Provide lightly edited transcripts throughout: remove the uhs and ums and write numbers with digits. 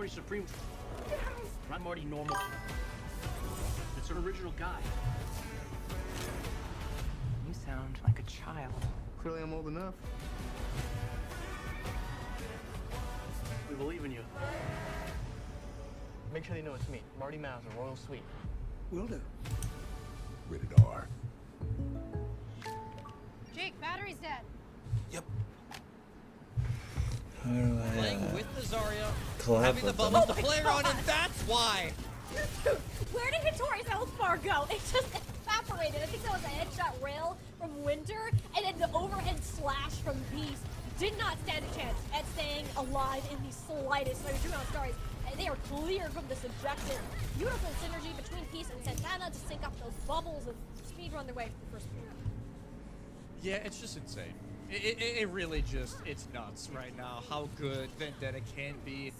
Marty Supreme. Not Marty normal. It's an original guy. You sound like a child. Clearly I'm old enough. We believe in you. Make sure they know it's me, Marty Mauser, Royal Suite. Will do. Rated R. Jake, battery's dead. Yep. How do I, Playing with the Zarya, collab having the with them? bubbles to play around, and that's why. Where did Hittori's health bar go? It just evaporated. I think that was a headshot rail from Winter, and then the overhead slash from Beast did not stand a chance at staying alive in the slightest. So you're on Starries. They are cleared from this objective. Beautiful synergy between Peace and Santana to sync up those bubbles and speedrun their way to the first period. Yeah, it's just insane. It really just, it's nuts right now how good Vendetta can be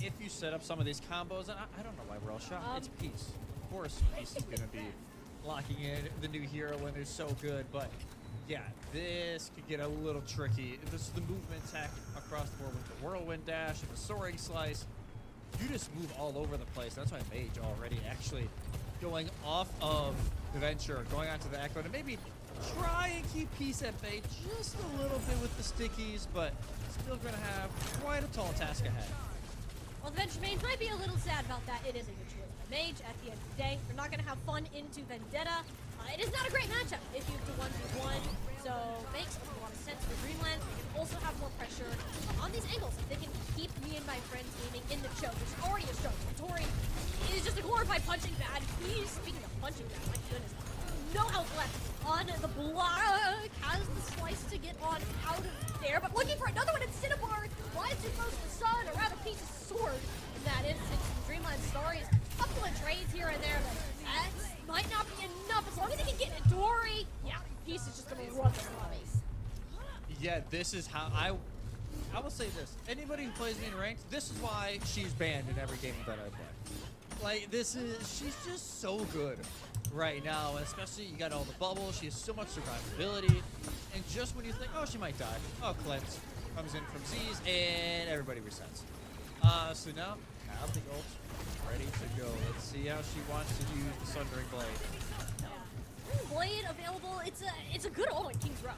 if you set up some of these combos. And I don't know why we're all shocked. It's Peace. Of course, Peace is going to be locking in the new hero when they're so good. But yeah, this could get a little tricky. This is the movement tech across the board with the Whirlwind Dash and the Soaring Slice. You just move all over the place. That's why Mage already actually going off of the Venture, going onto the Echo, and maybe try and keep Peace at bay just a little bit with the stickies, but still going to have quite a tall task ahead. Well, the Venture Mage might be a little sad about that. It is a good choice by Mage. At the end of the day, they're not going to have fun into Vendetta. It is not a great matchup if you have to 1v1, so makes a lot of sense for Dreamland. They can also have more pressure on these angles. If they can keep me and my friends gaming in the choke, which is already a choke. Tori is just a glorified punching bag. He's, speaking of punching bag, my goodness, no health left on the block. Has the slice to get on out of there, but looking for another one in Cinnabar. Flies too close to the sun, or rather Peace's sword in that instance. Dreamland Stories, a couple of trades here and there, but that might not be enough. As long as they can get Dory, yeah, Peace is just going to run the base. Yeah, this is how I will say this. Anybody who plays me in ranked, this is why she's banned in every game that I play. Like, she's just so good right now, and especially you got all the bubbles. She has so much survivability, and just when you think, oh, she might die, oh, Cleanse comes in from Z's, and everybody resets. So now, have the ult ready to go. Let's see how she wants to use the Sundering Blade. Blade available. It's a good ult on King's Row.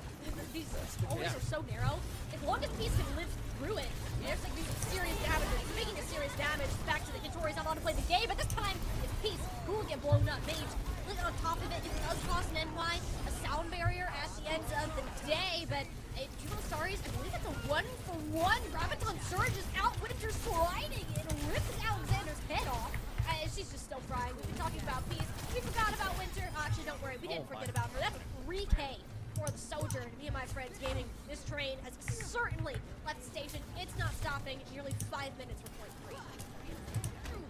These always are so narrow. As long as Peace can live through it, there's like these serious damage. It's making a serious damage. Back to the Hittori's not allowed to play the game, but this time it's Peace who will get blown up. Mage living on top of it. It does cost an NY a sound barrier at the end of the day, but Juno Starries, I believe it's a 1-for-1. Graviton Surge is out. Winter sliding and rips Alexander's head off. She's just still frying. We've been talking about Peace. We forgot about Winter. Actually, don't worry. We didn't forget about her. That's 3K for the Sojourn. Me and my friends gaming. This train has certainly left the station. It's not stopping. Nearly 5 minutes for point 3.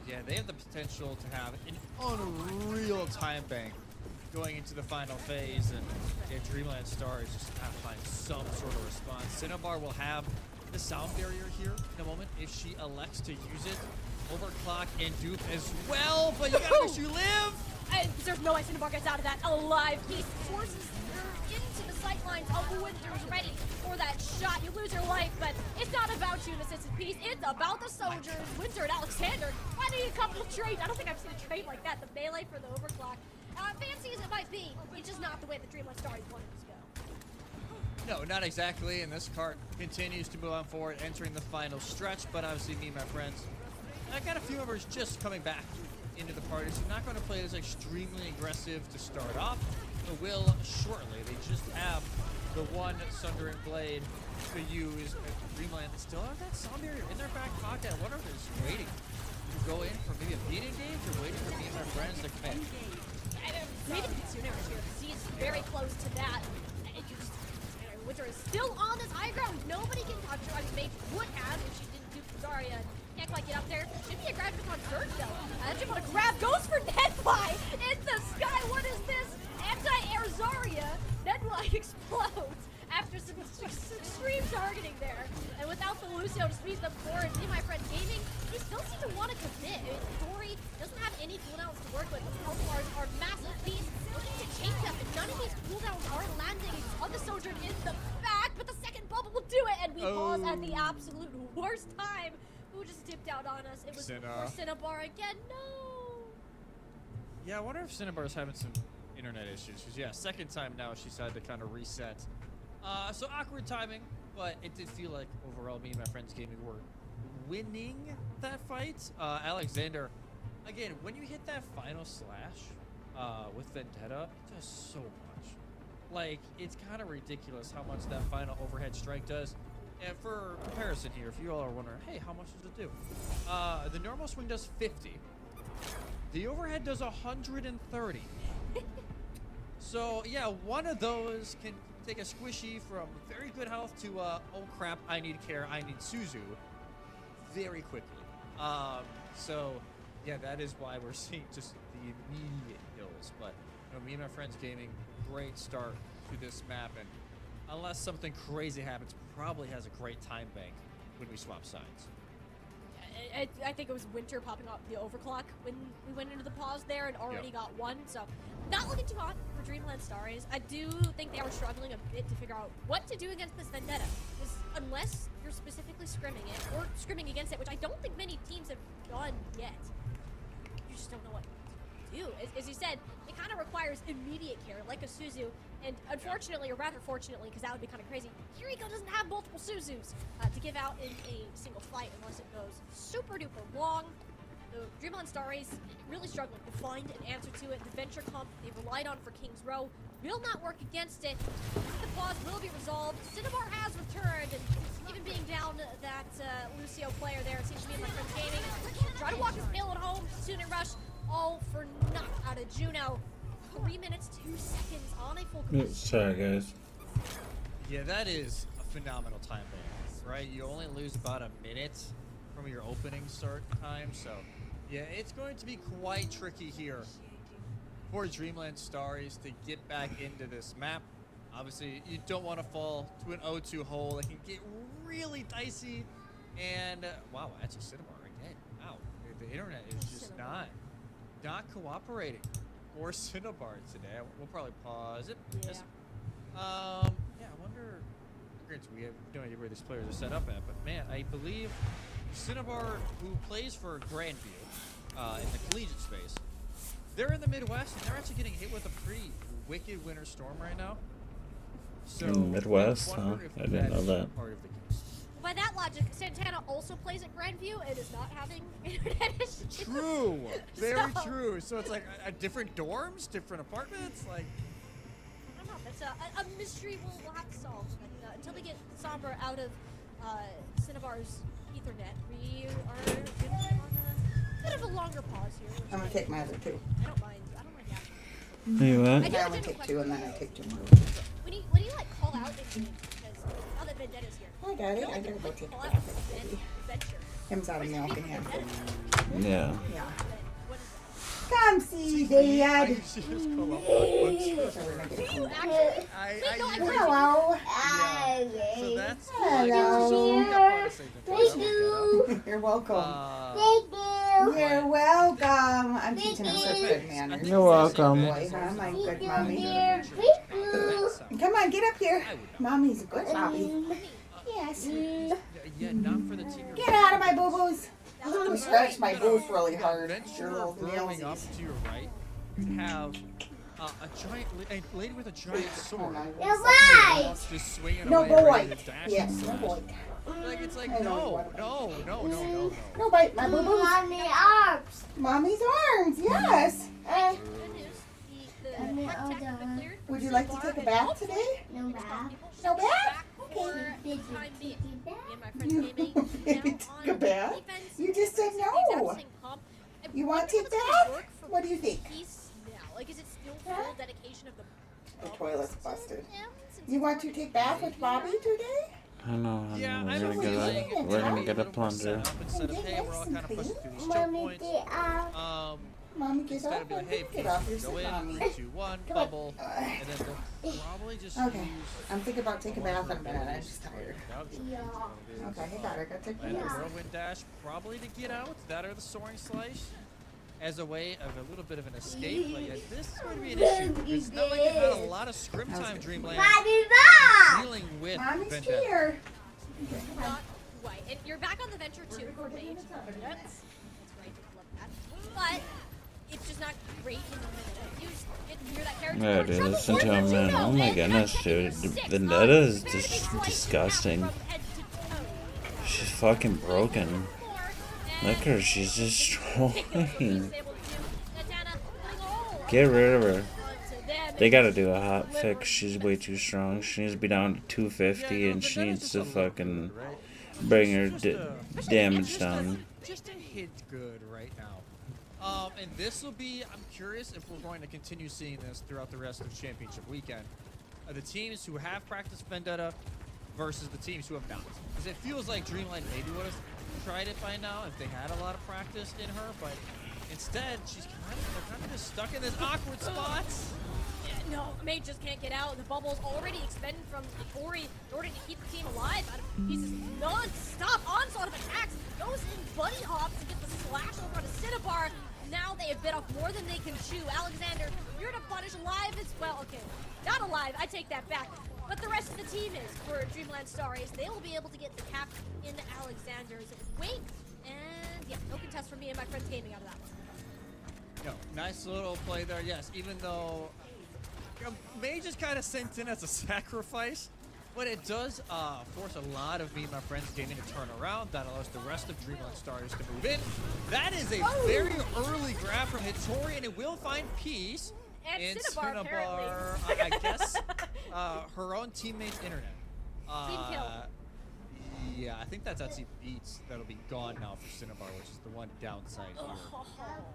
Yeah, they have the potential to have an unreal time bank going into the final phase, and if Dreamland Stars just have to find some sort of response. Cinnabar will have the sound barrier here in a moment if she elects to use it. Overclock and dupe as well, but you gotta make sure you live! There's no way Cinnabar gets out of that alive. Peace forces her into the sightlines of Winter's ready for that shot. You lose your life, but it's not about you in this instance, Peace. It's about the Sojourns. Winter and Alexander finding a couple of trades. I don't think I've seen a trade like that. The melee for the overclock. Fancy as it might be, it's just not the way the Dreamland Stars wanted us to go. No, not exactly, and this cart continues to move on forward, entering the final stretch, but obviously me and my friends, I got a few members just coming back into the party, so I'm not going to play this extremely aggressive to start off, but will shortly. They just have the one Sundering Blade to use. Dreamland still have that sound barrier in their back pocket. I wonder if they're just waiting to go in for maybe a beat engage or waiting for me and my friends to commit. Maybe the Kitsune right here. He's very close to that. Winter is still on this high ground. Nobody can touch her. I mean, Mage would have if she didn't do Zarya. Can't quite get up there. Should be a Graviton Surge though. Just want to grab. Goes for Deadfly in the sky. What is this? Anti-air Zarya. Deadfly explodes after some extreme targeting there. And without the Lucio to squeeze them forward, me and my friend gaming, they still seem to want to commit. I mean, Dory doesn't have any cooldowns to work with. The health bars are massive. Peace looking to change them, and none of these cooldowns are landing on the Sojourn in the back, but the second bubble will do it, and we pause at the absolute worst time. Who just dipped out on us? It was Cinna. poor Cinnabar again. No. Yeah, I wonder if Cinnabar's having some internet issues. Because, yeah, second time now she's had to kind of reset. So awkward timing, but it did feel like overall me and my friends gaming were winning that fight. Alexander, again, when you hit that final slash with Vendetta, it does so much. Like, it's kind of ridiculous how much that final overhead strike does. And for comparison here, if you all are wondering, hey, how much does it do? The normal swing does 50. The overhead does 130. So, yeah, one of those can take a squishy from very good health to, oh crap, I need care, I need Suzu, very quickly. So, yeah, that is why we're seeing just the immediate kills. But, you know, me and my friends gaming, great start to this map. And unless something crazy happens, probably has a great time bank when we swap sides. I think it was Winter popping up the overclock when we went into the pause there and already got one. So not looking too hot for Dreamland Starries. I do think they were struggling a bit to figure out what to do against this Vendetta. Because unless you're specifically scrimming it or scrimming against it, which I don't think many teams have done yet, you just don't know what to do. As you said, it kind of requires immediate care, like a Suzu. And unfortunately, or rather fortunately, because that would be kind of crazy, Kiriko doesn't have multiple Suzus to give out in a single fight unless it goes super duper long. The Dreamland Starries really struggling to find an answer to it. The Venture comp they relied on for King's Row will not work against it. The pause will be resolved. Cinnabar has returned, and even being down that Lucio player there, it seems to me and my friends gaming. Try to walk his payload home, Student Rush, all for naught out of Juno. 3 minutes, 2 seconds on a full complete. Sorry, guys. Yeah, that is a phenomenal time bank, right? You only lose about a minute from your opening start time, so yeah, it's going to be quite tricky here for Dreamland Starries to get back into this map. Obviously, you don't want to fall to an 0-2 hole. It can get really dicey, and wow, actually Cinnabar again. Wow, the internet is just not cooperating for Cinnabar today. We'll probably pause it. Yeah. Yeah, I wonder. Granted, we have no idea where these players are set up at, but man, I believe Cinnabar, who plays for Grandview in the collegiate space, they're in the Midwest and they're actually getting hit with a pretty wicked winter storm right now. So In the Midwest, I wonder huh? if I didn't know that's that. part of the case. By that logic, Santana also plays at Grandview and is not having internet issues. True, very So- true. So it's like different dorms, different apartments, like. I don't know. That's a mystery we'll have to solve. But, until we get Sombra out of Cinnabar's Ethernet, we are going to be on a bit of a longer pause here. I'm gonna take my other two. I don't mind. I don't mind that. Hey, what? I do I have a only general take question. two and then I take two more. When you like call out in games, because now that Vendetta's here, Hi, Daddy. you know, I like, gotta go like, take a call out bath. for Venture. Him's out of Where's milk the and him. Vendetta? Yeah. Yeah. What is that? Come see I Dad. usually just call up. So we're gonna get Do you it. actually? I no, I usually- Hello. Yeah. So that's Hello. You're welcome. You're welcome. I'm teaching him such good manners. You're welcome. Boy, huh? My good mommy. Come on, get up here. Mommy's a good mommy. Yes. Yeah, not for the team. Get out of my boo-boos. You scratched my booth really hard. Your Venture little growing up nailsies. to your right, you have a giant a lady with a giant sword. Oh, Just swinging no away, ready boy. to dash Yes, and no slash. boy. Like it's like I know no. No bite, my boo-boos. arms. Mommy's arms, yes. Good news. The tech got cleared. Would you like to take a bath today? No bath. No bath? For Okay. the time being. Me and my friends You gaming maybe now take a on bath? defense. You just said Versus the no. exact same comp. I You want to wonder take how it's gonna bath? work for What do you think? Peace now. Like, is it still Huh? full dedication of the The toilet's busted. him since You want to take bath with Bobby today? I know. I Yeah, know. I We're don't gonna really get like a. We're gonna get a plunger. Instead of hey, we're all kind of pushing through these choke Mommy, points. get out. Mommy, get Instead off. of being Mommy, hey, get off. You're go so in, mommy. 3, 2, 1, Come on. bubble, and then they'll probably just Okay. use. I'm thinking about taking a bath in a minute. I'm just tired. Yeah. Okay, I got it. I gotta take And my the bath. whirlwind dash probably to get out. That or the soaring slice as a way of a little bit of an escape. But yeah, this is going to be an issue because it's not like they've had a lot of scrim time, Dreamland. Mommy, bath. Dealing with Mommy's Vendetta. here. not Right, and you're back on the Venture too. Mage. That's right. Love that. But it's just not great in the minute. You just get to hear that character. Yeah, dude, listen to him, man. Oh my goodness, dude. Vendetta is just disgusting. She's fucking broken. Look at her, she's destroying. Get rid of her. They gotta do a hot fix. She's way too strong. She needs to be down to 250, and she needs to fucking bring her damage down. Just a hint good right now. And this will be, I'm curious if we're going to continue seeing this throughout the rest of Championship Weekend. The teams who have practiced Vendetta versus the teams who have not. Because it feels like Dreamland maybe would have tried it by now if they had a lot of practice in her, but instead, they're kind of just stuck in this awkward spot. No, Mage just can't get out. The bubble's already expended from Tori in order to keep the team alive. He's just non-stop onslaught of attacks. Goes in buddy hops to get the slash over on a Cinnabar. Now they have bit off more than they can chew. Alexander, you're to punish alive as well. Okay, not alive. I take that back. But the rest of the team is for Dreamland Staries. They will be able to get the cap in Alexander's wake. And yeah, no contest for me and my friends gaming out of that one. No, nice little play there. Yes, even though Mage is kind of sent in as a sacrifice, but it does force a lot of me and my friends gaming to turn around. That allows the rest of Dreamland Staries to move in. That is a very early grab from Hitori, and it will find peace. And Cinnabar, I guess her own teammate's internet. Team kill. Yeah, I think that's actually Beats that'll be gone now for Cinnabar, which is the one downside here.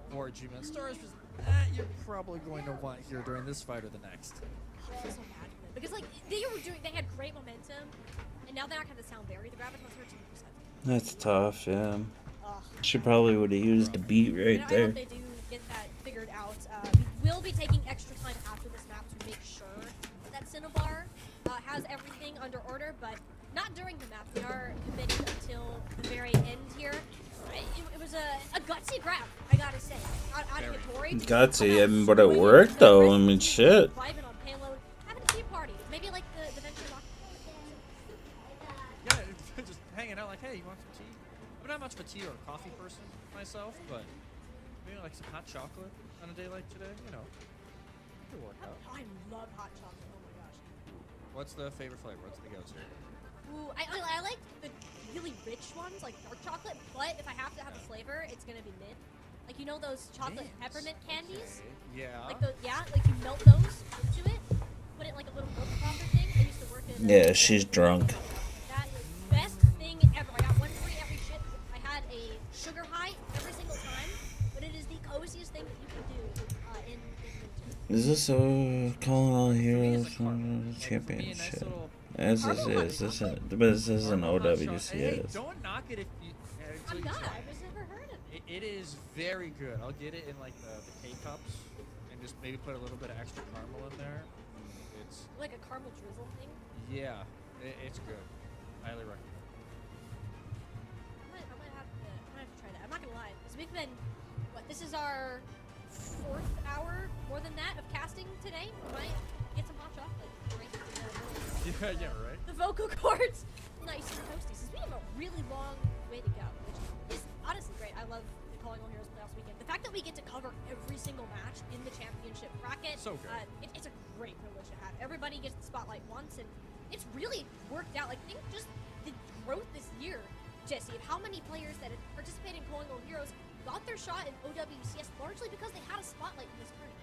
For Dreamland Staries, that you're probably going to want here during this fight or the next. I feel so bad for them. Because like they had great momentum, and now they're not going to sound very. The gravitas hurts 2%. That's tough, yeah. She probably would have used a beat right I there. hope they do get that figured out. We will be taking extra time after this map to make sure that Cinnabar has everything under order, but not during the map. We are committed until the very end here. It was a gutsy grab, I gotta say. Out of Hitori. Gutsy, I mean, but it worked though. I mean, shit. Vibing on payload, having a tea party. Maybe like the Venture Rock. Yeah, just hanging out like, hey, you want some tea? I'm not much of a tea or a coffee person myself, but maybe like some hot chocolate on a day like today, you know. It could work out. I love hot chocolate. Oh my gosh. What's the favorite flavor? What's the go-to? Ooh, I like the really rich ones, like dark chocolate, but if I have to have a flavor, it's gonna be mint. Like, you know those chocolate peppermint candies? Okay. Yeah. Like like you melt those into it, put it in like a little milk frother thing. I used to work in Yeah, she's drunk. That is best thing ever. I got one free every ship. I had a sugar high every single time, but it is the coziest thing that you can do in winter. Is this a Calling All Heroes Championship? As this is, but this is an OWCS. Hey, don't knock it if you. I'm not. I've just never heard of it. It is very good. I'll get it in like the K-cups and just maybe put a little bit of extra caramel in there. It's Like a caramel drizzle thing? yeah, it's good. Highly recommend. I might have to try that. I'm not gonna lie. So we've been, this is our 4th hour, more than that, of casting today. We might get some hot chocolate. Right? Yeah, right. The vocal cords, nice and toasty. Since we have a really long way to go, which is honestly great. I love the Calling All Heroes playoffs weekend. The fact that we get to cover every single match in the championship bracket, so good. It's a great privilege to have. Everybody gets the spotlight once, and it's really worked out. Like, think just the growth this year, Jesse, of how many players that have participated in Calling All Heroes got their shot in OWCS largely because they had a spotlight in this tournament.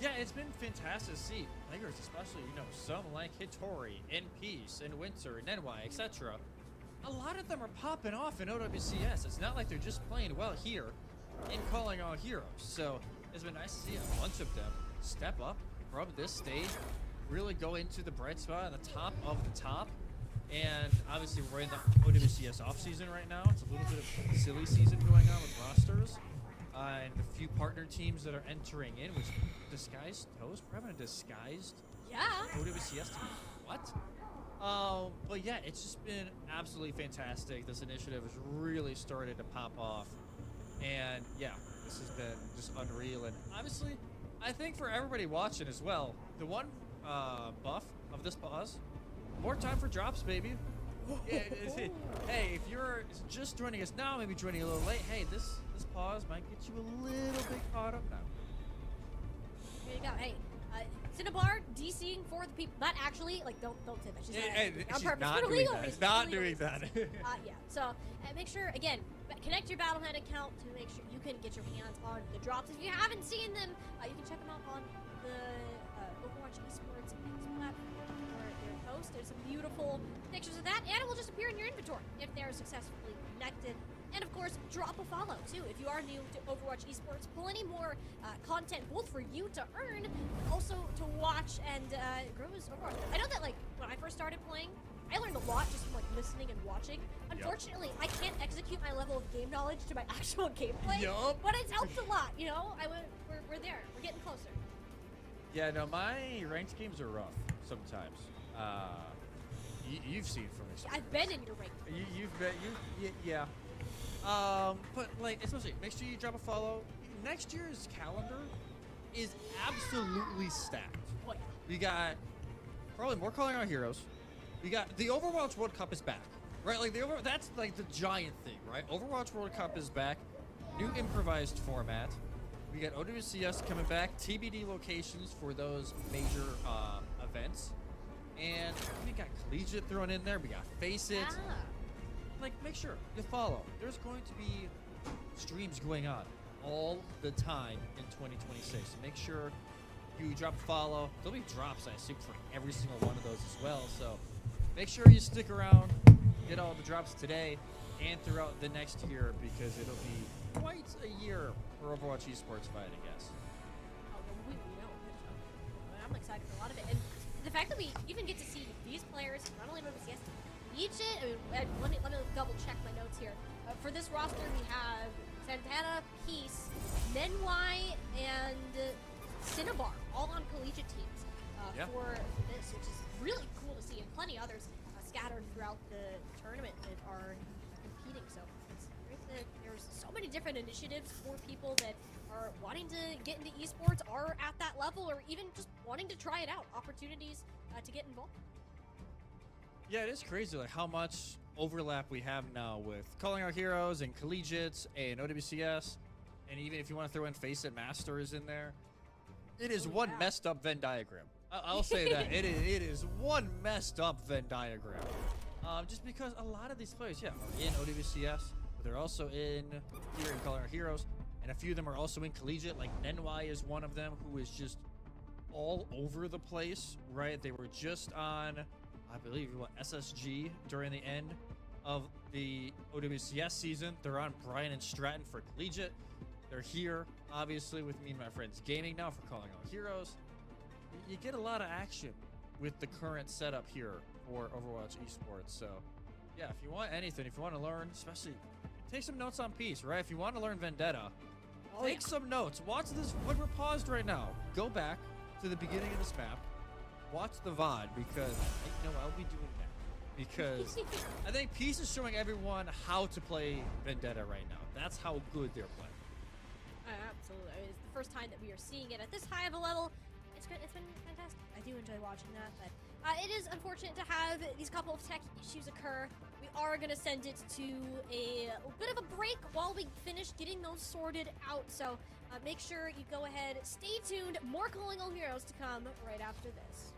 Yeah, it's been fantastic to see players, especially, you know, some like Hitori, and Peace, and Winter, and NY, etc. A lot of them are popping off in OWCS. It's not like they're just playing well here in Calling All Heroes. So it's been nice to see a bunch of them step up from this stage, really go into the bright spot at the top of the top. And obviously we're in the OWCS offseason right now. It's a little bit of silly season going on with rosters. And the few partner teams that are entering in, which Disguised Toast, we're having a disguised OWCS team. What? But yeah, it's just been absolutely fantastic. This initiative has really started to pop off. And yeah, this has been just unreal. And obviously, I think for everybody watching as well, the one buff of this pause, more time for drops, baby. Yeah, hey, if you're just joining us now, maybe joining a little late, hey, this pause might get you a little bit caught up now. Here you go. Hey, Cinnabar DCing for the people. Not actually, like, don't say that. She's not, on she's purpose. not For doing legal that. reasons. Not For legal doing that. reasons. Yeah. So make sure, again, connect your Battle.net account to make sure you can get your hands on the drops. If you haven't seen them, you can check them out on the Overwatch Esports platform where they're post. There's some beautiful pictures of that, and it will just appear in your inventory if they're successfully connected. And of course, drop a follow too. If you are new to Overwatch Esports, plenty more content both for you to earn, but also to watch and grow as Overwatch. I know that, like, when I first started playing, I learned a lot just from like listening and watching. Unfortunately, I can't execute my level of game knowledge to my actual gameplay, but it's helped a lot. You know, we're there. We're getting closer. Yeah, no, my ranked games are rough sometimes. You've seen from experience. I've been in your rank. You've been, yeah. But like, especially, make sure you drop a follow. Next year's calendar is absolutely stacked. Oh, yeah. We got probably more Calling Our Heroes. We got the Overwatch World Cup is back, right? Like that's like the giant thing, right? Overwatch World Cup is back. New improvised format. We got OWCS coming back. TBD locations for those major events. And we got Collegiate thrown in there. We got Face It. Like, make sure you follow. There's going to be streams going on all the time in 2026. So make sure you drop a follow. There'll be drops, I assume, for every single one of those as well. So make sure you stick around, get all the drops today and throughout the next year, because it'll be quite a year for Overwatch Esports fight, I guess. Oh, we know. I'm excited for a lot of it. And the fact that we even get to see these players, not only OWCS, Collegiate, let me double check my notes here. For this roster, we have Santana, Peace, Nenwai, and Cinnabar, all on Collegiate teams for this, which is really cool to see, and plenty others scattered throughout the tournament that are competing. So it's great that there's so many different initiatives for people that are wanting to get into esports, are at that level, or even just wanting to try it out. Opportunities to get involved. Yeah, it is crazy like how much overlap we have now with Calling Our Heroes and Collegiates and OWCS, and even if you want to throw in Face It Masters in there, it is one messed up Venn diagram. I'll say that it is one messed up Venn diagram. Just because a lot of these players, are in OWCS, but they're also in here in Calling Our Heroes, and a few of them are also in Collegiate. Like Nenwai is one of them who is just all over the place. Right? They were just on, I believe, SSG during the end of the OWCS season. They're on Brian and Stratton for Collegiate. They're here, obviously, with me and my friends gaming now for Calling Our Heroes. You get a lot of action with the current setup here for Overwatch Esports. So, yeah, if you want anything, if you want to learn, especially take some notes on Peace, right? If you want to learn Vendetta, take some notes. Watch this when we're paused right now. Go back to the beginning of this map. Watch the VOD, because I'll be doing that. Because I think Peace is showing everyone how to play Vendetta right now. That's how good they're playing. Absolutely. I mean, it's the first time that we are seeing it at this high of a level. It's been fantastic. I do enjoy watching that, but it is unfortunate to have these couple of tech issues occur. We are going to send it to a bit of a break while we finish getting those sorted out. So make sure you go ahead, stay tuned. More Calling All Heroes to come right after this.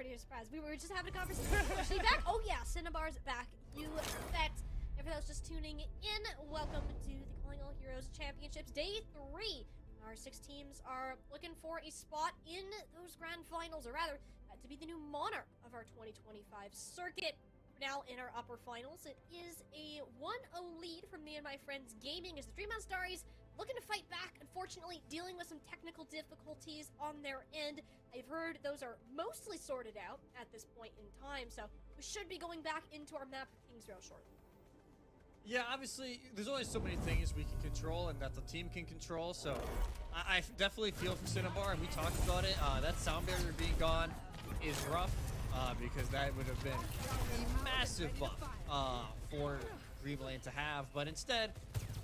already surprised. We were just having a conversation. Is she back? Oh yeah, Cinnabar's back. You bet. And for those just tuning in, welcome to the Calling All Heroes Championships Day 3. Our 6 teams are looking for a spot in those grand finals, or rather, to be the new monarch of our 2025 circuit. Now in our upper finals, it is a 1-0 lead from me and my friends gaming as the Dream on Starries looking to fight back, unfortunately dealing with some technical difficulties on their end. I've heard those are mostly sorted out at this point in time, so we should be going back into our map of Kings Row shortly. Yeah, obviously, there's only so many things we can control and that the team can control, so I definitely feel for Cinnabar, and we talked about it. That sound barrier being gone is rough, because that would have been a massive buff for Dreamland to have, but instead,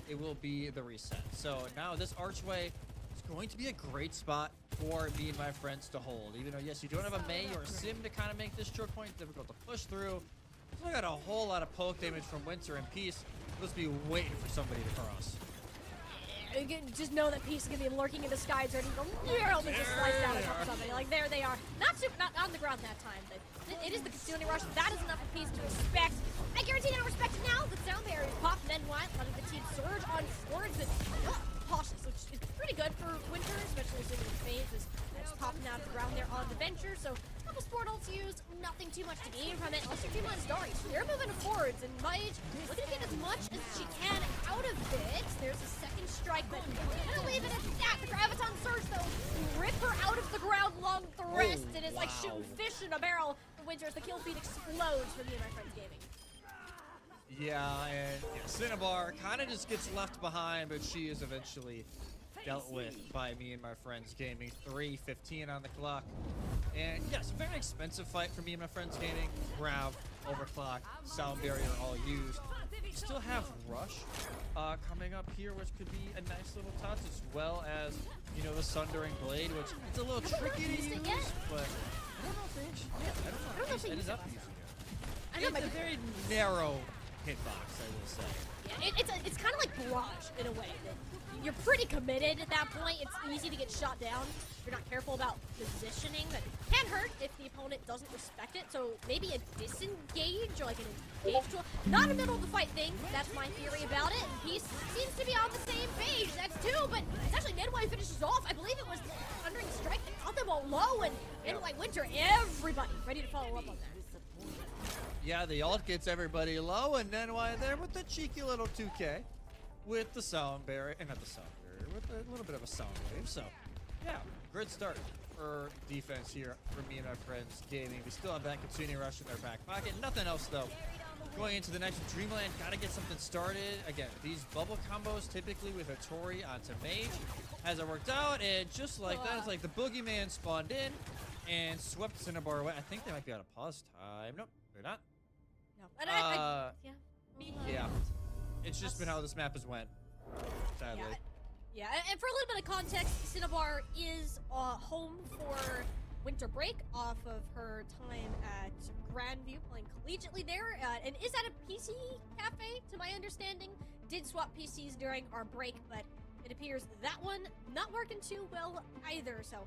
it will be the reset. So now this archway is going to be a great spot for me and my friends to hold. Even though, yes, you don't have a Mei or a Sim to kind of make this choke point difficult to push through. We got a whole lot of poke damage from Winter and Peace. We'll just be waiting for somebody to cross. Just know that Peace is gonna be lurking in the skies, ready to go. Just slice down on top of somebody. Like there they are. Not on the ground that time, but it is the Kitsune Rush. That is enough for Peace to respect. I guarantee they don't respect it now. The sound barrier is popped, then what? Letting the team surge on Swords, but cautious, which is pretty good for Winter, especially assuming Phase is just popping out of the ground there on the Venture. So a couple Sport ults used, nothing too much to gain from it. Unless your team on Starries, they're moving forwards, and Mage looking to get as much as she can out of it. There's a second strike, but gonna leave it at that. The Graviton Surge, though, rip her out of the ground along the wrist, and it's like shooting fish in a barrel for Winter as the kill feed explodes for me and my friends gaming. Yeah, and Cinnabar kind of just gets left behind, but she is eventually dealt with by me and my friends gaming. 3:15 on the clock. And yes, very expensive fight for me and my friends gaming. Grab, overclock, sound barrier all used. We still have Rush coming up here, which could be a nice little touch, as well as, you know, the Sundering Blade, which it's a little tricky to use, but I don't know if they ended up using it. It's a very narrow hitbox, I will say. Yeah, it's kind of like Barrage in a way. You're pretty committed at that point. It's easy to get shot down if you're not careful about positioning, but it can hurt if the opponent doesn't respect it. So maybe a disengage or like an engage tool. Not a middle of the fight thing. That's my theory about it. And Peace seems to be on the same page. That's 2, but it's actually Nedwai finishes off. I believe it was Thundering Strike that got them all low, and Nedwai Winter, everybody ready to follow up on that. Yeah, the ult gets everybody low, and then why there with the cheeky little 2K with the sound barrier, and not the sound barrier, with a little bit of a sound wave. So, yeah, great start for defense here for me and my friends gaming. We still have that Kitsune Rush in their back pocket. Nothing else, though. Going into the next Dreamland, gotta get something started. Again, these bubble combos typically with a Tori onto Mage hasn't worked out, and just like that, it's like the Boogeyman spawned in and swept Cinnabar away. I think they might be out of pause time. Nope, they're not. No, and yeah. Yeah, it's just been how this map has went, sadly. Yeah, and for a little bit of context, Cinnabar is home for winter break off of her time at Grandview, playing collegiately there, and is at a PC cafe, to my understanding. Did swap PCs during our break, but it appears that one not working too well either, so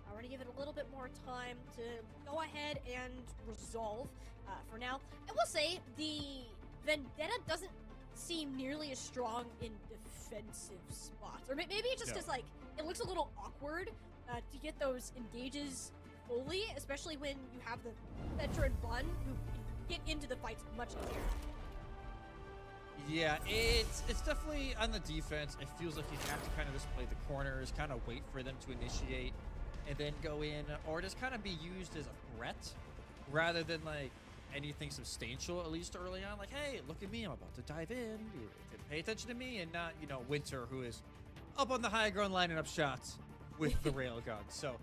I want to give it a little bit more time to go ahead and resolve for now. I will say, the Vendetta doesn't seem nearly as strong in defensive spots. Or maybe it's just because, like, it looks a little awkward to get those engages fully, especially when you have the veteran Bun who can get into the fights much easier. Yeah, it's definitely on the defense. It feels like you have to kind of just play the corners, kind of wait for them to initiate, and then go in, or just kind of be used as a threat rather than like anything substantial, at least early on. Like, hey, look at me, I'm about to dive in. You pay attention to me, and not, you know, Winter, who is up on the high ground lining up shots with the railgun. So,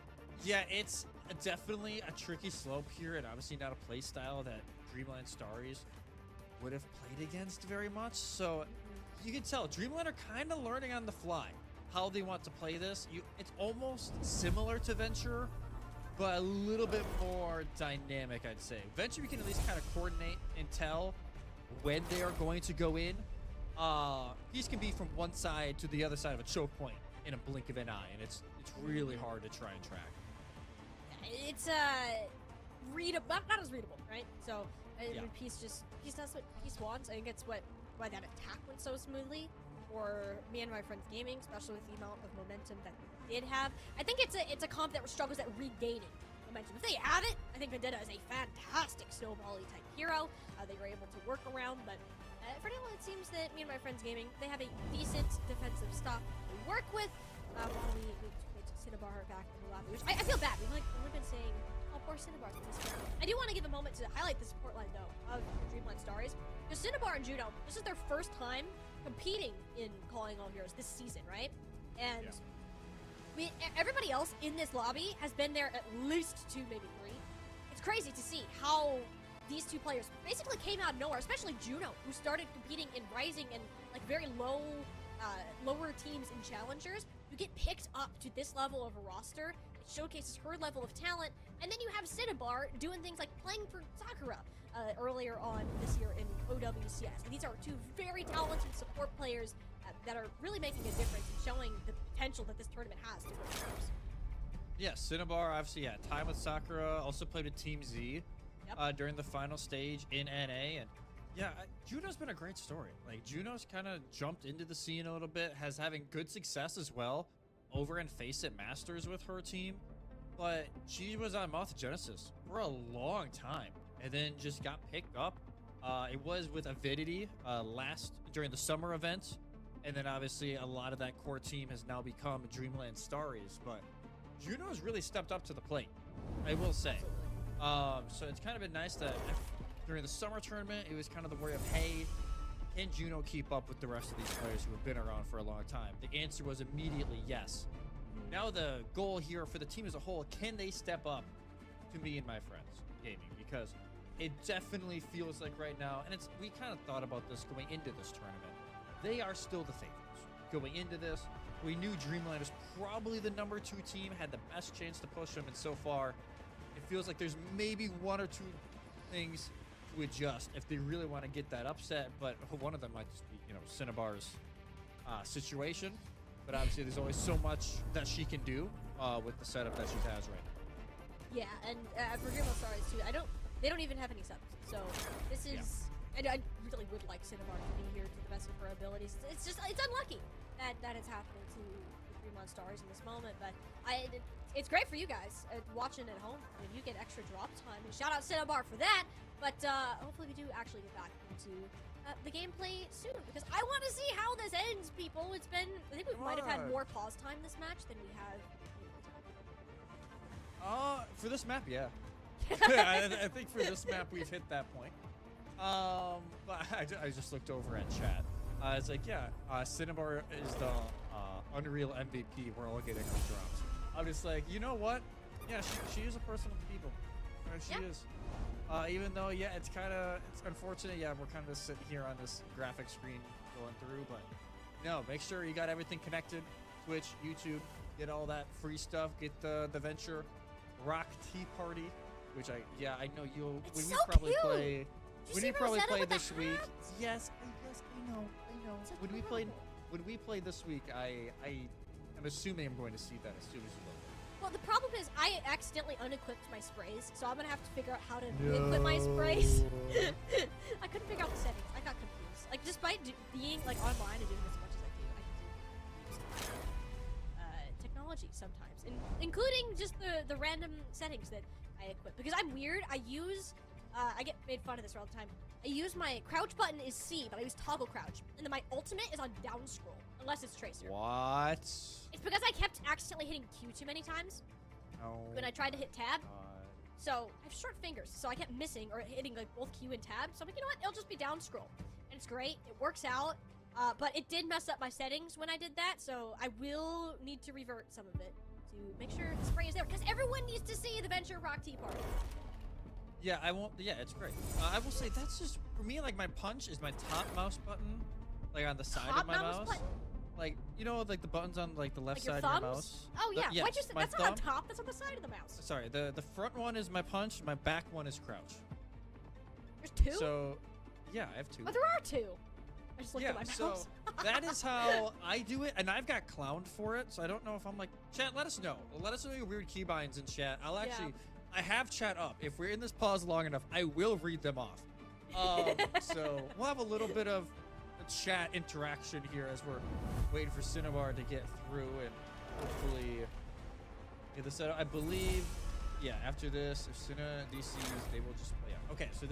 yeah, it's definitely a tricky slope here, and obviously not a play style that Dreamland Starries would have played against very much. So you can tell Dreamland are kind of learning on the fly how they want to play this. It's almost similar to Venture, but a little bit more dynamic, I'd say. Venture, you can at least kind of coordinate and tell when they are going to go in. These can be from one side to the other side of a choke point in a blink of an eye, and it's really hard to try and track. It's readable, not as readable, right? So Yeah. Peace does what Peace wants. I think it's why that attack went so smoothly for me and my friends gaming, especially with the amount of momentum that they did have. I think it's a comp that struggles at regaining momentum. If they have it, I think Vendetta is a fantastic snowbally type hero. They were able to work around, but for now it seems that me and my friends gaming, they have a decent defensive stock to work with. While we get Cinnabar back in the lobby, which I feel bad. We've only been saying, oh, poor Cinnabar's in this game. I do want to give a moment to highlight the support line, though, of Dreamland Stories. Because Cinnabar and Juno, this is their first time competing in Calling All Heroes this season, right? And everybody else in this lobby has been there at least 2, maybe 3. It's crazy to see how these two players basically came out of nowhere, especially Juno, who started competing in Rising and like very lower teams in Challengers, to get picked up to this level of a roster. It showcases her level of talent. And then you have Cinnabar doing things like playing for Sakura earlier on this year in OWCS. And these are two very talented support players that are really making a difference and showing the potential that this tournament has to go forward. Yeah, Cinnabar, obviously, time with Sakura. Also played with Team Z during the final stage in NA. And yeah, Juno's been a great story. Like, Juno's kind of jumped into the scene a little bit, has having good success as well over in Face It Masters with her team. But she was on Moth Genesis for a long time and then just got picked up. It was with Avidity during the summer event. And then obviously a lot of that core team has now become Dreamland Stories. But Juno's really stepped up to the plate, I will say. So it's kind of been nice that during the summer tournament, it was kind of the worry of, hey, can Juno keep up with the rest of these players who have been around for a long time? The answer was immediately yes. Now the goal here for the team as a whole, can they step up to me and my friends gaming? Because it definitely feels like right now, and we kind of thought about this going into this tournament, they are still the favorites. Going into this, we knew Dreamland was probably the number 2 team, had the best chance to push them, and so far, it feels like there's maybe 1 or 2 things to adjust if they really want to get that upset, but one of them might just be, Cinnabar's situation. But obviously, there's always so much that she can do with the setup that she has right now. Yeah, and for Dreamland Stories too, they don't even have any subs, so this is. I really would like Cinnabar to be here to the best of her abilities. It's unlucky that it's happening to Dreamland Stories in this moment, but it's great for you guys watching at home. I mean, you get extra drop time, and shout out Cinnabar for that. But hopefully we do actually get back into the gameplay soon, because I want to see how this ends, people. I think we might have had more pause time this match than we have. For this map, yeah. I think for this map we've hit that point. But I just looked over at chat. It's like, Cinnabar is the Unreal MVP. We're all getting our drops. I'm just like, you know what? Yeah, she is a person of the people. She is. Even though, it's unfortunate. Yeah, we're kind of just sitting here on this graphic screen going through, but no, make sure you got everything connected. Twitch, YouTube, get all that free stuff. Get the Venture Rock Tea Party, which I know you'll. It's when so we probably cute. play. When you probably play this week. hat? Yes, I know. It's When we play this week, I'm assuming I'm going to see that as soon as you load. Well, the problem is I accidentally unequipped my sprays, so I'm gonna have to figure out how to equip my sprays. I couldn't figure out the settings. I got confused. Like, despite being like online and doing as much as I do, I use technology sometimes, including just the random settings that I equip. Because I'm weird. I get made fun of this all the time. I use my crouch button is C, but I use toggle crouch, and then my ultimate is on down scroll, unless it's Tracer. What? It's because I kept accidentally hitting Q too many times No. when I tried to hit tab. So I have short fingers, so I kept missing or hitting like both Q and tab. So I'm like, you know what? It'll just be down scroll, and it's great. It works out, but it did mess up my settings when I did that. So I will need to revert some of it to make sure the spray is there, because everyone needs to see the Venture Rock Tea Party. Yeah, I won't. Yeah, it's great. I will say that's just for me. Like, my punch is my top mouse button, like on the side Top of my mouse mouse. button? Like, like the buttons on like the left Like your side of your thumbs? mouse. Oh yeah. Yes, Why'd you say my that's not on thumb. top? That's on the side of the mouse. Sorry, the front one is my punch. My back one is crouch. There's 2. So, yeah, I have 2. Oh, there are 2. I just looked at my so mouse. that is how I do it, and I've got clowned for it. So I don't know if I'm like, chat. Let us know. Let us know your weird keybinds in chat. I have chat up. If we're in this pause long enough, I will read them off. So we'll have a little bit of a chat interaction here as we're waiting for Cinnabar to get through and hopefully get this set up. I believe, yeah, after this, if Cinna DCs, they will just play out. Okay, so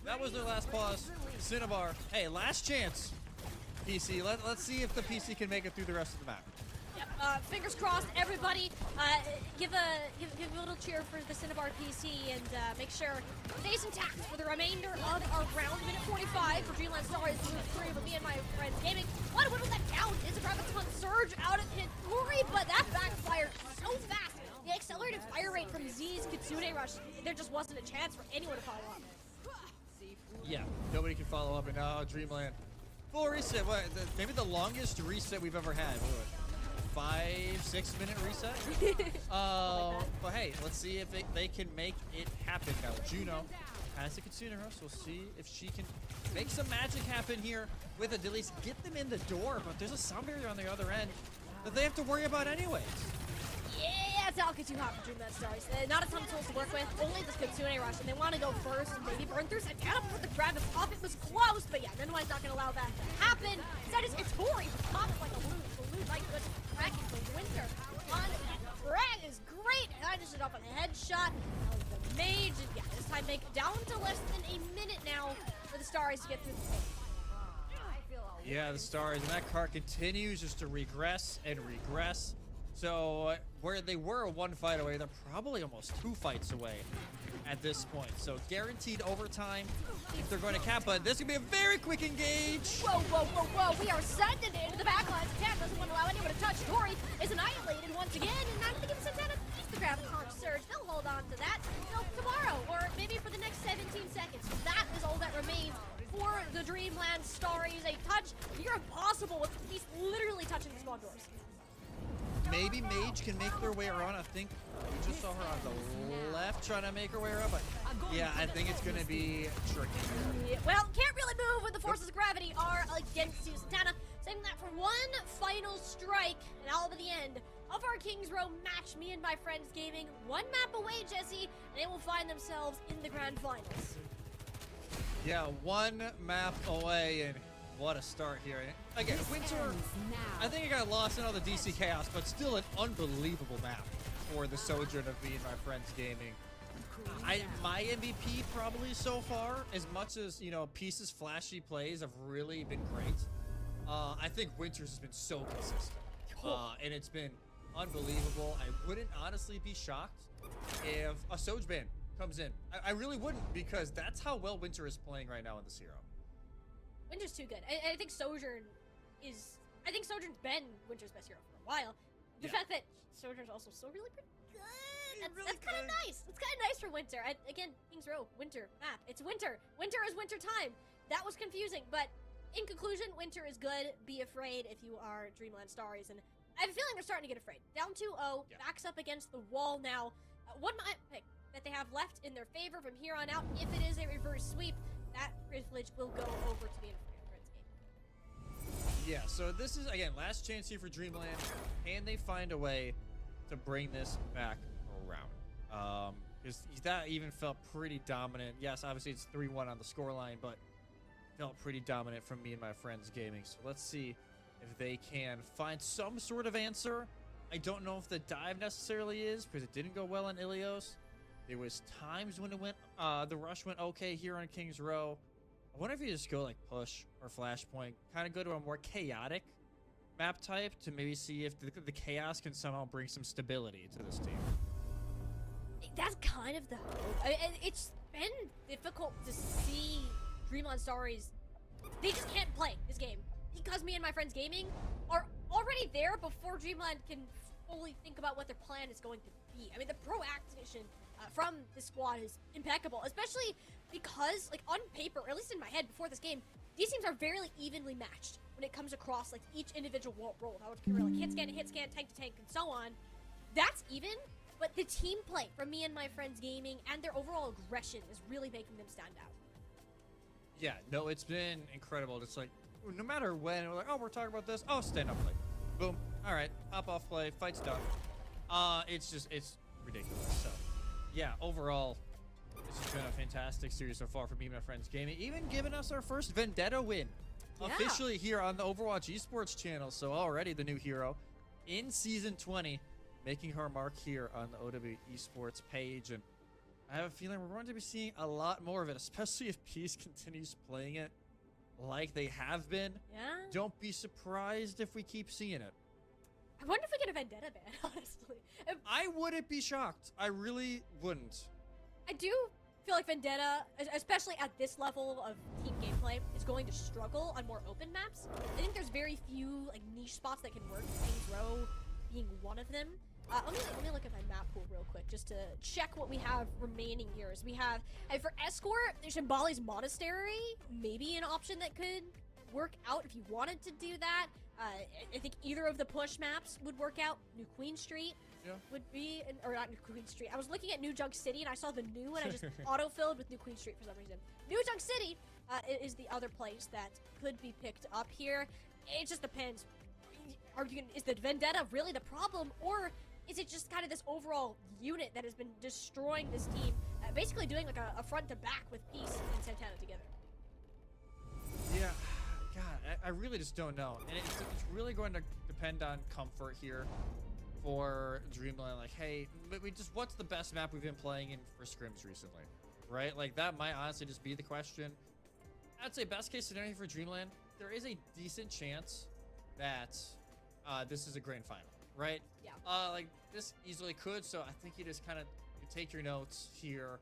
that was their last pause. Cinnabar, hey, last chance. PC, let's see if the PC can make it through the rest of the map. Yep, fingers crossed, everybody. Give a little cheer for the Cinnabar PC and make sure stays intact for the remainder of our round. Minute 45 for Dreamland Stars Group 3 with me and my friends gaming. Want to whittle that down? Is a grab a ton surge out of Hitori, but that backfired so fast. The accelerated fire rate from Z's Kitsune Rush, there just wasn't a chance for anyone to follow up. Yeah, nobody can follow up, and now Dreamland. Full reset. What? Maybe the longest reset we've ever had. What, 5-6 minute reset? But hey, let's see if they can make it happen now. Juno has the Kitsune Rush. We'll see if she can make some magic happen here with it, at least get them in the door. But there's a sound barrier on the other end that they have to worry about anyways. Yeah, it's all too hot for Dreamland Stars. Not a ton of tools to work with, only this Kitsune Rush, and they want to go first and maybe burn through Santana before the grab is off. It was close, but yeah, Nanoi's not going to allow that to happen. Instead, it's Tori who popped it like a loot. The loot like good cracking for Winter. On that frag is great, and I just ended up on a headshot. That was the mage, and yeah, this time make it down to less than a minute now for the Stars to get through the game. Yeah, the Stars, and that car continues just to regress and regress. So where they were one fight away, they're probably almost 2 fights away at this point. So guaranteed overtime if they're going to cap, but this could be a very quick engage. Whoa, whoa, whoa, whoa. We are sending it into the backlines. Santana doesn't want to allow anyone to touch. Tori is annihilated once again, and I don't think even Santana needs the grab conch surge. They'll hold on to that till tomorrow, or maybe for the next 17 seconds. That is all that remains for the Dreamland Stars. A touch near impossible with he's literally touching the spawn doors. Maybe Mage can make their way around. I think we just saw her on the left trying to make her way around, but yeah, I think it's going to be tricky here. Yeah, well, can't really move when the forces of gravity are against you. Santana saving that for one final strike, and all to the end of our Kings Row match. Me and my friends gaming one map away, Jesse, and they will find themselves in the grand finals. Yeah, one map away, and what a start here. Again, Winter, I think it got lost in all the DC chaos, but still an unbelievable map for the Sojourn of me and my friends gaming. My MVP probably so far, as much as, you know, Peace's flashy plays have really been great. I think Winter's has been so consistent. And it's been unbelievable. I wouldn't honestly be shocked if a Soj ban comes in. I really wouldn't, because that's how well Winter is playing right now in this hero. Winter's too good. I think Sojourn is... I think Sojourn's been Winter's best hero for a while. The fact that Sojourn's also so really pretty good, that's kind of nice. It's kind of nice for Winter. Again, Kings Row, Winter, map. It's Winter. Winter is winter time. That was confusing, but in conclusion, Winter is good. Be afraid if you are Dreamland Stars, and I have a feeling they're starting to get afraid. Down 2-0, backs up against the wall now. One map pick that they have left in their favor from here on out. If it is a reverse sweep, that privilege will go over to the Friends game. Yeah, so this is, again, last chance here for Dreamland. Can they find a way to bring this back around? Because that even felt pretty dominant. Yes, obviously it's 3-1 on the scoreline, but felt pretty dominant from me and my friends gaming. So let's see if they can find some sort of answer. I don't know if the dive necessarily is, because it didn't go well on Ilios. There was times when it went, the rush went okay here on Kings Row. I wonder if you just go like push or flashpoint, kind of go to a more chaotic map type to maybe see if the chaos can somehow bring some stability to this team. That's kind of the hope. It's been difficult to see Dreamland Stars. They just can't play this game because me and my friends gaming are already there before Dreamland can fully think about what their plan is going to be. I mean, the proactivation from the squad is impeccable, especially because, like, on paper, or at least in my head before this game, these teams are very evenly matched when it comes across, like, each individual role. How it's like hit scan, tank to tank, and so on. That's even, but the team play from me and my friends gaming and their overall aggression is really making them stand out. Yeah, no, it's been incredible. It's like, no matter when, we're like, oh, we're talking about this. Oh, stand up play. Boom. All right, hop off play. Fight's done. It's ridiculous. So, yeah, overall, this has been a fantastic series so far for me and my friends gaming. Even giving us our first Vendetta win. Yeah. Officially here on the Overwatch Esports channel. So already the new hero in Season 20, making her mark here on the OW Esports page. And I have a feeling we're going to be seeing a lot more of it, especially if Peace continues playing it like they have been. Yeah. Don't be surprised if we keep seeing it. I wonder if we get a Vendetta ban, honestly. I wouldn't be shocked. I really wouldn't. I do feel like Vendetta, especially at this level of team gameplay, is going to struggle on more open maps. I think there's very few like niche spots that can work, Kings Row being one of them. Let me look at my map pool real quick just to check what we have remaining here. So we have, for Escort, Shambhali's Monastery, maybe an option that could work out if you wanted to do that. I think either of the push maps would work out. New Queen Street would be, or not New Queen Street. I was looking at New Junk City and I saw the new and I just auto-filled with New Queen Street for some reason. New Junk City is the other place that could be picked up here. It just depends. Is the Vendetta really the problem, or is it just kind of this overall unit that has been destroying this team, basically doing like a front to back with Peace and Santana together? Yeah, God, I really just don't know. And it's really going to depend on comfort here for Dreamland. Like, hey, what's the best map we've been playing in for scrims recently, right? Like, that might honestly just be the question. I'd say best case scenario for Dreamland, there is a decent chance that this is a grand final, right? Yeah. Like, this easily could, so I think you just kind of take your notes here.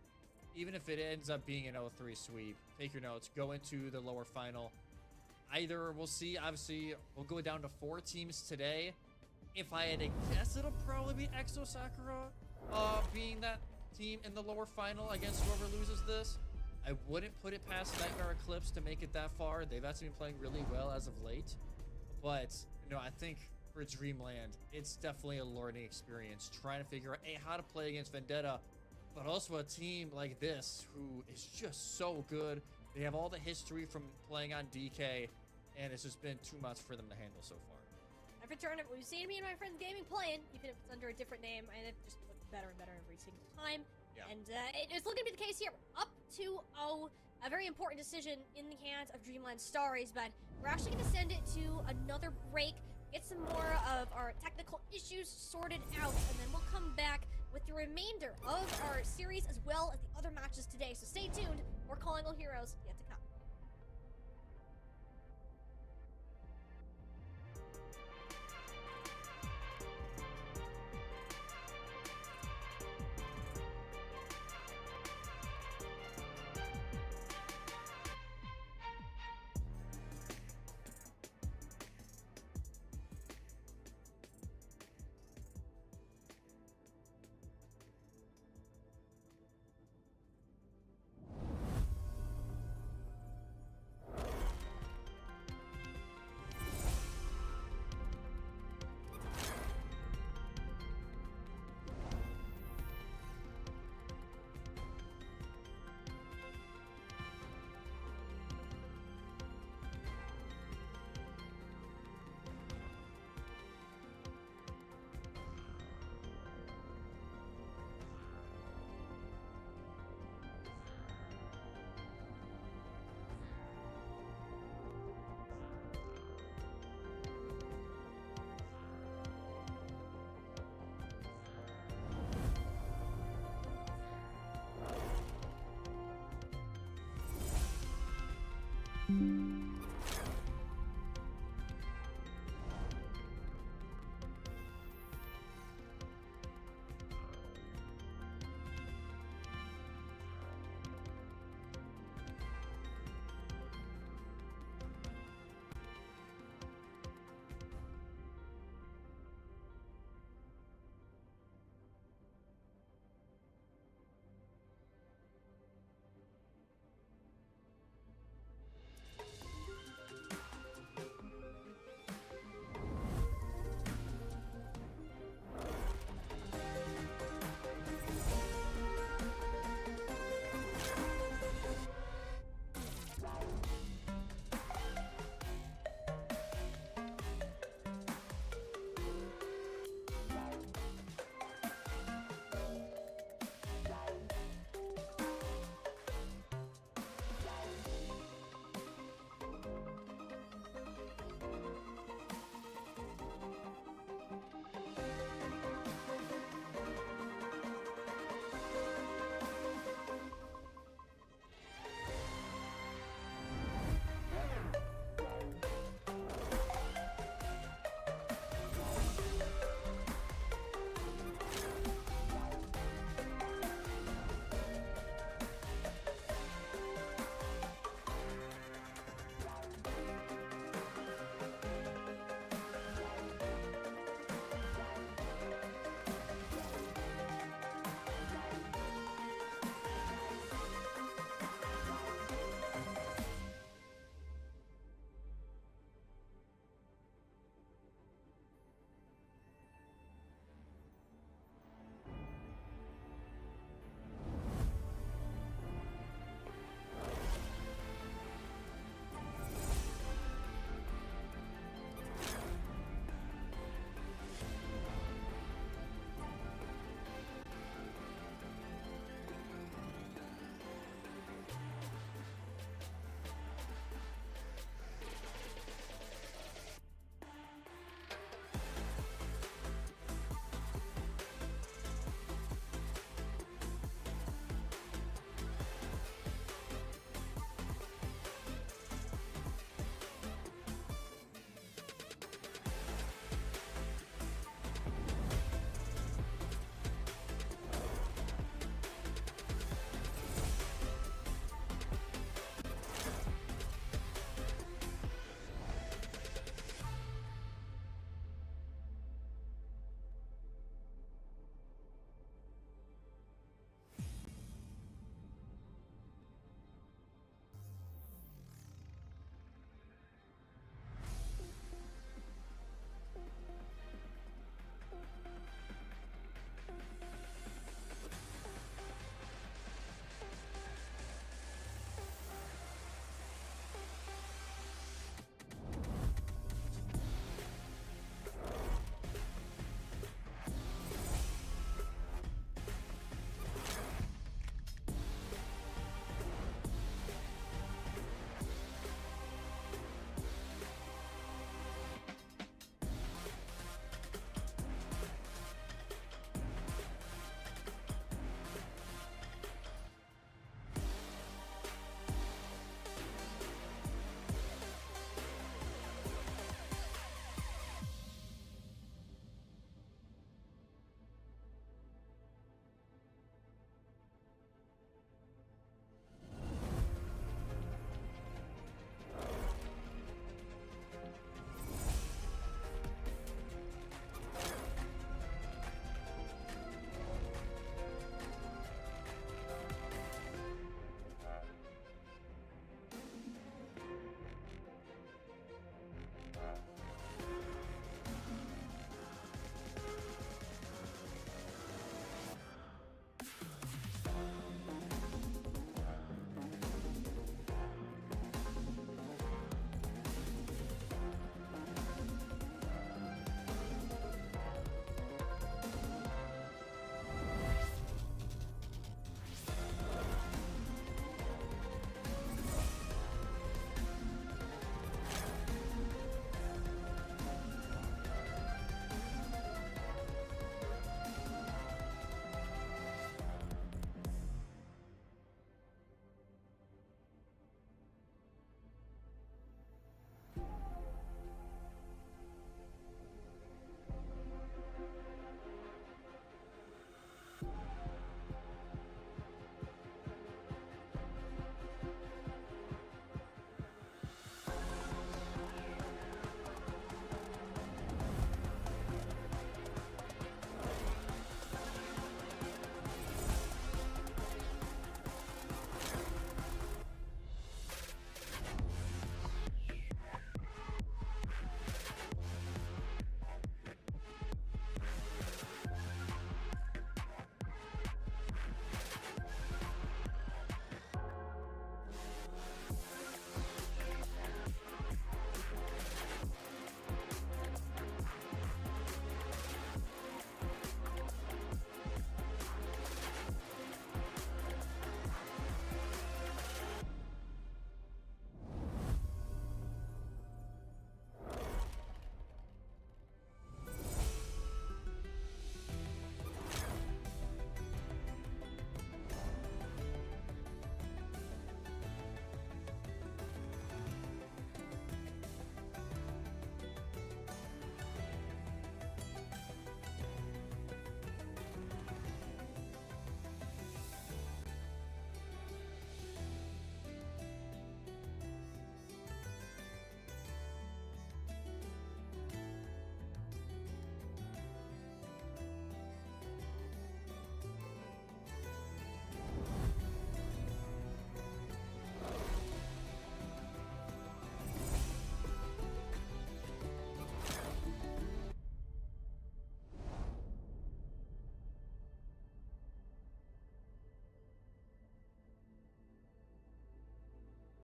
Even if it ends up being an 0-3 sweep, take your notes, go into the lower final. Either we'll see, obviously, we'll go down to 4 teams today. If I had to guess, it'll probably be Exo Sakura being that team in the lower final against whoever loses this. I wouldn't put it past Nightmare Eclipse to make it that far. They've actually been playing really well as of late. But, you know, I think for Dreamland, it's definitely a learning experience, trying to figure out, hey, how to play against Vendetta, but also a team like this who is just so good. They have all the history from playing on DK, and it's just been too much for them to handle so far. Every tournament we've seen me and my friends gaming playing, even if it's under a different name, and it just looks better and better every single time. Yeah. And it's looking to be the case here. Up 2-0, a very important decision in the hands of Dreamland Starries, but we're actually going to send it to another break, get some more of our technical issues sorted out, and then we'll come back with the remainder of our series as well as the other matches today. So stay tuned. More Calling All Heroes yet to come. Thank you.